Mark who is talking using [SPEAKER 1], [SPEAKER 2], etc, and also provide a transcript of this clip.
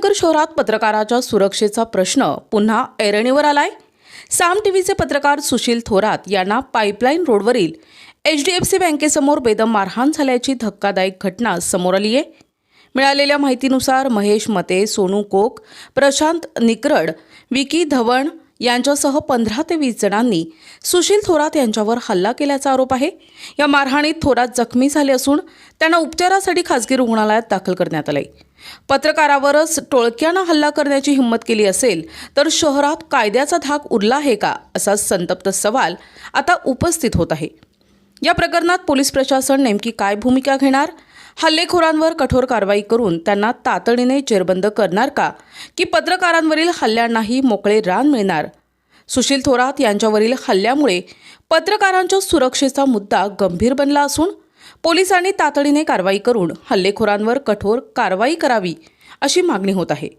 [SPEAKER 1] संभाजीनगर शहरात पत्रकाराच्या सुरक्षेचा प्रश्न पुन्हा ऐरणीवर आलाय। साम टीव्हीचे पत्रकार सुशील थोरात यांना पाईपलाईन रोडवरील HDFC बँकेसमोर बेदम मारहाण झाल्याची धक्कादायक घटना समोर आली आहे। मिळालेल्या माहितीनुसार महेश मते, सोनू कोक, प्रशांत निकरड, विकी धवण यांच्यासह 15 ते 20 जणांनी सुशील थोरात यांच्यावर हल्ला केल्याचा आरोप आहे। या मारहाणीत थोरात जखमी झाले असून त्यांना उपचारासाठी खासगी रुग्णालयात दाखल करण्यात आले। पत्रकारावरच टोळक्यानं हल्ला करण्याची हिंमत केली असेल तर शहरात कायद्याचा धाक उरला आहे का, असा संतप्त सवाल आता उपस्थित होत आहे। या प्रकरणात पोलीस प्रशासन नेमकी काय भूमिका घेणार? हल्लेखोरांवर कठोर कारवाई करून त्यांना तातडीने जेरबंद करणार का, की पत्रकारांवरील हल्ल्यांनाही मोकळे रान मिळणार? सुशील थोरात यांच्यावरील हल्ल्यामुळे पत्रकारांच्या सुरक्षेचा मुद्दा गंभीर बनला असून पोलिसांनी तातडीने कारवाई करून हल्लेखोरांवर कठोर कारवाई करावी, अशी मागणी होत आहे।